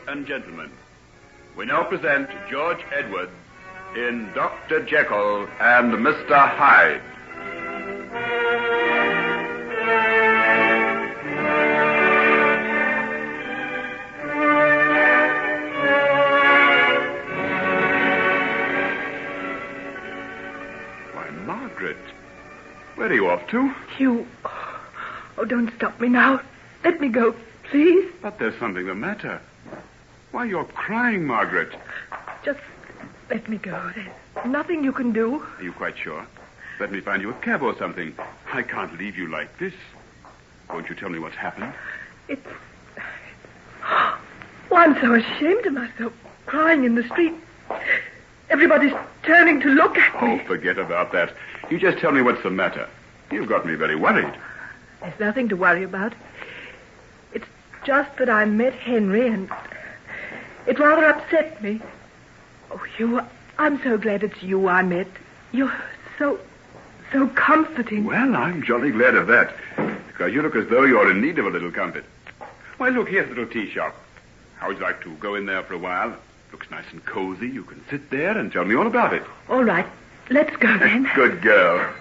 and gentlemen, we now present George Edwards in Dr. Jekyll and Mr. Hyde. Why, Margaret, where are you off to? Hugh. Oh, don't stop me now. Let me go, please. But there's something the matter. Why, you're crying, Margaret. Just let me go. There's nothing you can do. Are you quite sure? Let me find you a cab or something. I can't leave you like this. Won't you tell me what's happened? It's... Oh, I'm so ashamed of myself, crying in the street. Everybody's turning to look at me. Oh, forget about that. You just tell me what's the matter. You've got me very worried. There's nothing to worry about. It's just that I met Henry, and it rather upset me. Oh, Hugh, I'm so glad it's you I met. You're so comforting. Well, I'm jolly glad of that, because you look as though you're in need of a little comfort. Why, look, here's a little tea shop. How would you like to go in there for a while? Looks nice and cozy. You can sit there and tell me all about it. All right. Let's go, then. Good girl.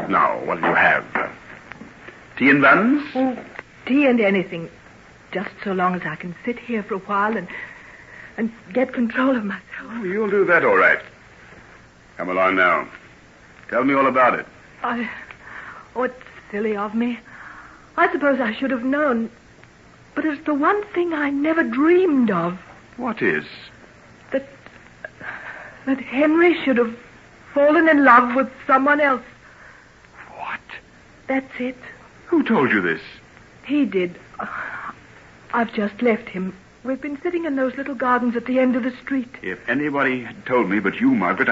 Now, what'll you have? Tea and buns? Oh, tea and anything. Just so long as I can sit here for a while and get control of myself. Oh, you'll do that all right. Come along now. Tell me all about it. Oh, it's silly of me. I suppose I should have known. But it's the one thing I never dreamed of. What is? That Henry should have fallen in love with someone else. What? That's it. Who told you this? He did. I've just left him. We've been sitting in those little gardens at the end of the street. If anybody had told me but you, Margaret,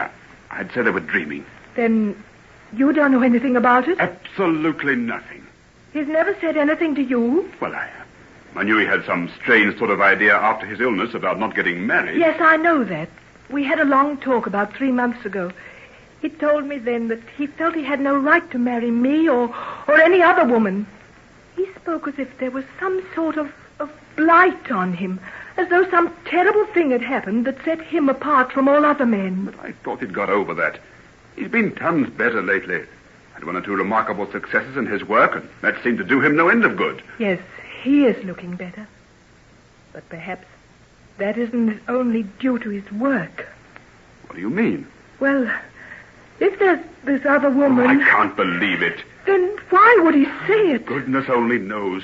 I'd say they were dreaming. Then you don't know anything about it? Absolutely nothing. He's never said anything to you? Well, I knew he had some strange sort of idea after his illness about not getting married. Yes, I know that. We had a long talk about 3 months ago. He told me then that he felt he had no right to marry me or any other woman. He spoke as if there was some sort of blight on him, as though some terrible thing had happened that set him apart from all other men. But I thought he'd got over that. He's been tons better lately. Had 1 or 2 remarkable successes in his work, and that seemed to do him no end of good. Yes, he is looking better. But perhaps that isn't only due to his work. What do you mean? Well, if there's this other woman... Oh, I can't believe it. Then why would he say it? Goodness only knows.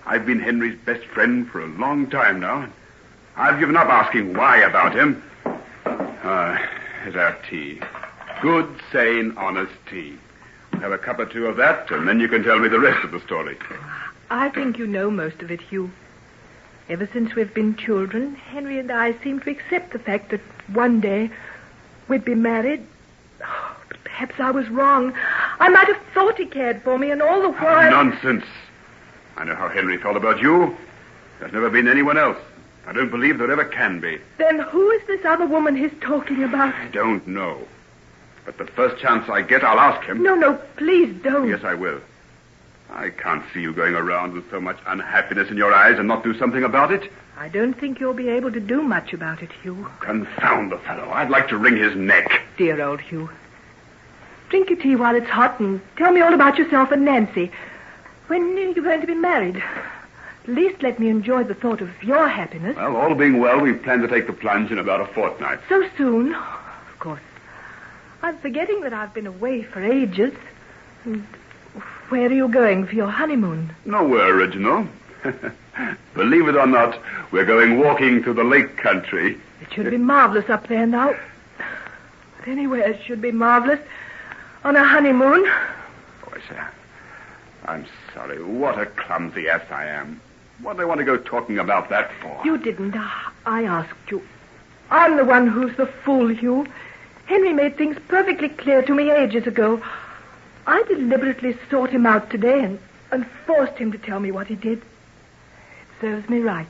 I've been Henry's best friend for a long time now. I've given up asking why about him. Here's our tea. Good, sane, honest tea. We'll have a cup or 2 of that, and then you can tell me the rest of the story. I think you know most of it, Hugh. Ever since we've been children, Henry and I seem to accept the fact that one day we'd be married. Oh, but perhaps I was wrong. I might have thought he cared for me, and all the while... Nonsense. I know how Henry felt about you. There's never been anyone else. I don't believe there ever can be. Then who is this other woman he's talking about? I don't know. But the first chance I get, I'll ask him. No, please don't. Yes, I will. I can't see you going around with so much unhappiness in your eyes and not do something about it. I don't think you'll be able to do much about it, Hugh. Confound the fellow. I'd like to wring his neck. Dear old Hugh. Drink your tea while it's hot and tell me all about yourself and Nancy. When are you going to be married? At least let me enjoy the thought of your happiness. Well, all being well, we plan to take the plunge in about a fortnight. So soon? Of course. I'm forgetting that I've been away for ages. And where are you going for your honeymoon? Nowhere original. Believe it or not, we're going walking through the lake country. It should be marvelous up there now. But anywhere it should be marvelous. On a honeymoon. Oh, sir. I'm sorry. What a clumsy ass I am. What do I want to go talking about that for? You didn't. I asked you. I'm the one who's the fool, Hugh. Henry made things perfectly clear to me ages ago. I deliberately sought him out today and forced him to tell me what he did. It serves me right.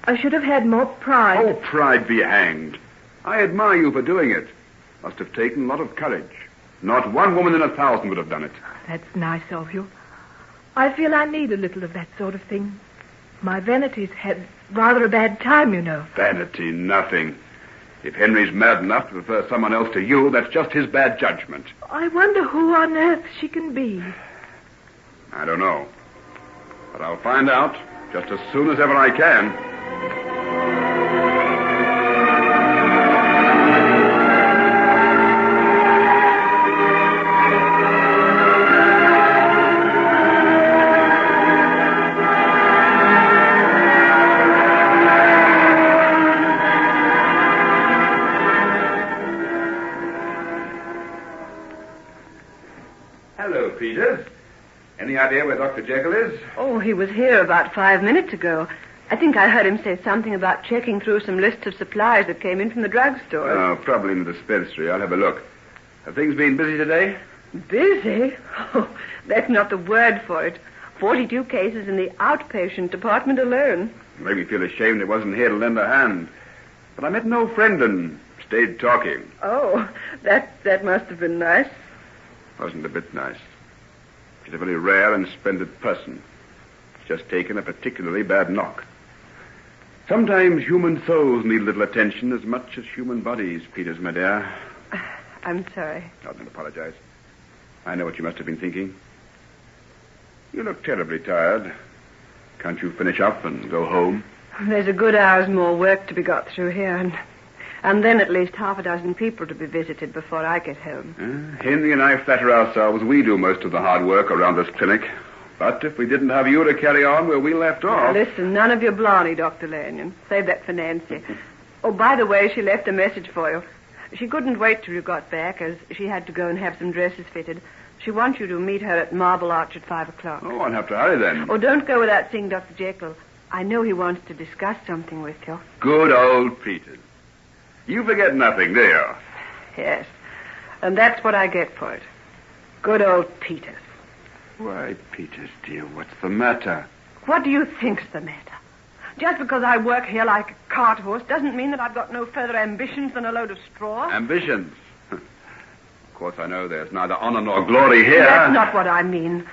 I should have had more pride. Oh, pride be hanged. I admire you for doing it. Must have taken a lot of courage. Not one woman in 1,000 would have done it. That's nice of you. I feel I need a little of that sort of thing. My vanity's had rather a bad time, you know. Vanity, nothing. If Henry's mad enough to prefer someone else to you, that's just his bad judgment. I wonder who on earth she can be. I don't know. But I'll find out just as soon as ever I can. Hello, Peters. Any idea where Dr. Jekyll is? Oh, he was here about 5 minutes ago. I think I heard him say something about checking through some lists of supplies that came in from the drugstore. Oh, probably in the dispensary. I'll have a look. Have things been busy today? Busy? Oh, that's not the word for it. 42 cases in the outpatient department alone. Made me feel ashamed it wasn't here to lend a hand. But I met no friend and stayed talking. Oh, that must have been nice. Wasn't a bit nice. She's a very rare and splendid person. She's just taken a particularly bad knock. Sometimes human souls need little attention as much as human bodies, Peters, my dear. I'm sorry. Oh, don't apologize. I know what you must have been thinking. You look terribly tired. Can't you finish up and go home? There's a good hour's more work to be got through here, and then at least half a dozen people to be visited before I get home. Henry and I flatter ourselves we do most of the hard work around this clinic. But if we didn't have you to carry on where we left off... Now, listen, none of your blarney, Dr. Lanyon. Save that for Nancy. Oh, by the way, she left a message for you. She couldn't wait till you got back, as she had to go and have some dresses fitted. She wants you to meet her at Marble Arch at 5 o'clock. Oh, I'll have to hurry then. Oh, don't go without seeing Dr. Jekyll. I know he wants to discuss something with you. Good old Peters. You forget nothing, do you? Yes. And that's what I get for it. Good old Peters. Why, Peters, dear, what's the matter? What do you think's the matter? Just because I work here like a cart horse doesn't mean that I've got no further ambitions than a load of straw. Ambitions? Of course, I know there's neither honor nor glory here. That's not what I mean.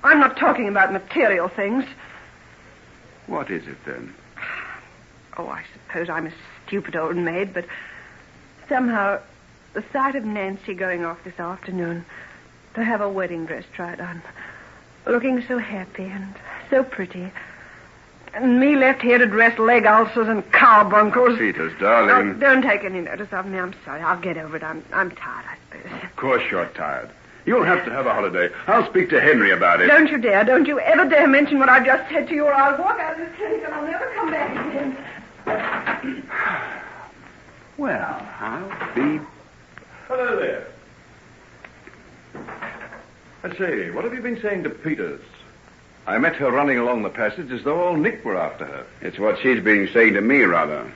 I'm not talking about material things. What is it, then? Oh, I suppose I'm a stupid old maid, but somehow the sight of Nancy going off this afternoon to have a wedding dress tried on, looking so happy and so pretty, and me left here to dress leg ulcers and carbuncles. Peters, darling. Oh, don't take any notice of me. I'm sorry. I'll get over it. I'm tired, I suppose. Of course you're tired. You'll have to have a holiday. I'll speak to Henry about it. Don't you dare. Don't you ever dare mention what I've just said to you, or I'll walk out of this clinic and I'll never come back again. Well, I'll be... Hello there. I say, what have you been saying to Peters? I met her running along the passage as though all Nick were after her. It's what she's been saying to me, rather.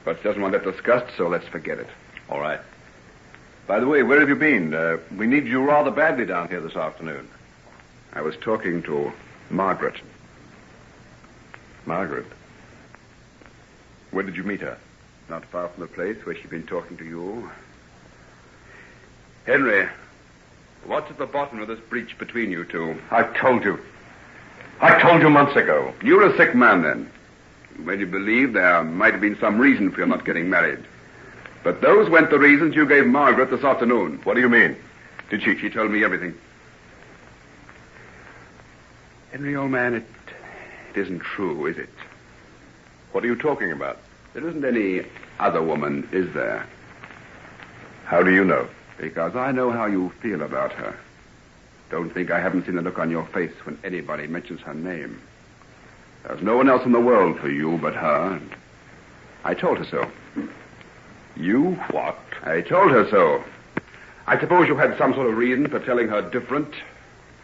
But she doesn't want that discussed, so let's forget it. All right. By the way, where have you been? We need you rather badly down here this afternoon. I was talking to Margaret. Margaret? Where did you meet her? Not far from the place where she'd been talking to you. Henry, what's at the bottom of this breach between you two? I told you. I told you months ago. You're a sick man, then. You made you believe there might have been some reason for your not getting married. But those weren't the reasons you gave Margaret this afternoon. What do you mean? Did she? She told me everything. Henry, old man, it isn't true, is it? What are you talking about? There isn't any other woman, is there? How do you know? Because I know how you feel about her. Don't think I haven't seen the look on your face when anybody mentions her name. There's no one else in the world for you but her. I told her so. You what? I told her so. I suppose you had some sort of reason for telling her different.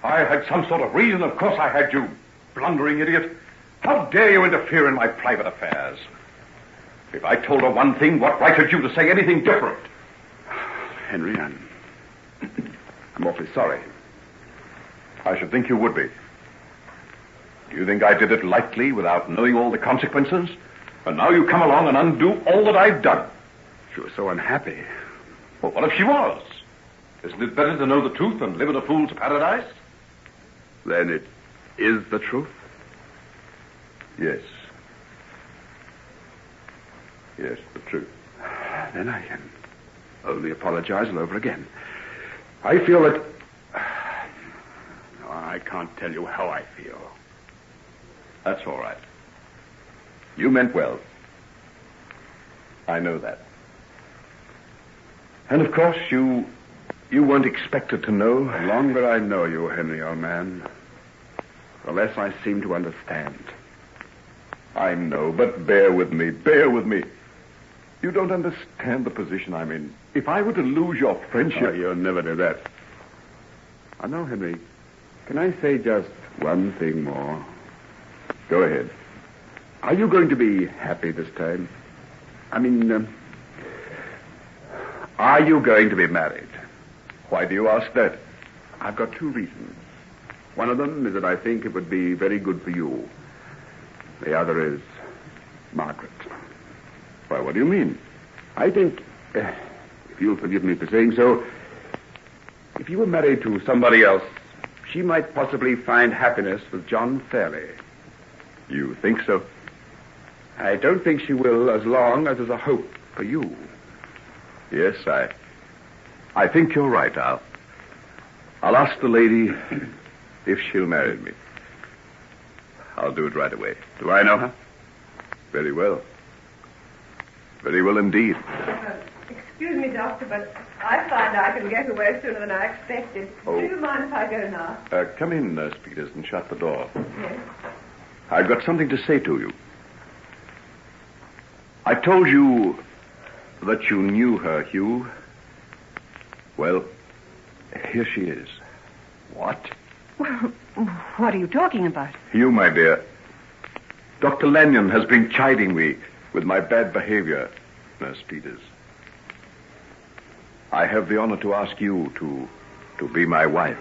I had some sort of reason? Of course I had, you blundering idiot. How dare you interfere in my private affairs? If I told her one thing, what right had you to say anything different? Henry, I'm awfully sorry. I should think you would be. Do you think I did it lightly without knowing all the consequences? And now you come along and undo all that I've done. She was so unhappy. Well, what if she was? Isn't it better to know the truth than live in a fool's paradise? Then it is the truth? Yes. Yes, the truth. Then I can only apologize all over again. I feel that... I can't tell you how I feel. That's all right. You meant well. I know that. And of course, you weren't expected to know. The longer I know you, Henry, old man, the less I seem to understand. I know, but bear with me, bear with me. You don't understand the position I'm in. If I were to lose your friendship... Oh, you'll never do that. I know, Henry. Can I say just one thing more? Go ahead. Are you going to be happy this time? I mean, are you going to be married? Why do you ask that? I've got two reasons. One of them is that I think it would be very good for you. The other is Margaret. Why, what do you mean? I think, if you'll forgive me for saying so, if you were married to somebody else, she might possibly find happiness with John Fairley. You think so? I don't think she will as long as there's a hope for you. Yes, I think you're right. I'll ask the lady if she'll marry me. I'll do it right away. Do I know her? Very well. Very well indeed. Excuse me, Doctor, but I find I can get away sooner than I expected. Oh. Do you mind if I go now? Come in, Nurse Peters, and shut the door. Yes. I've got something to say to you. I told you that you knew her, Hugh. Well, here she is. What? Well, what are you talking about? Hugh, my dear. Dr. Lanyon has been chiding me with my bad behavior, Nurse Peters. I have the honor to ask you to be my wife.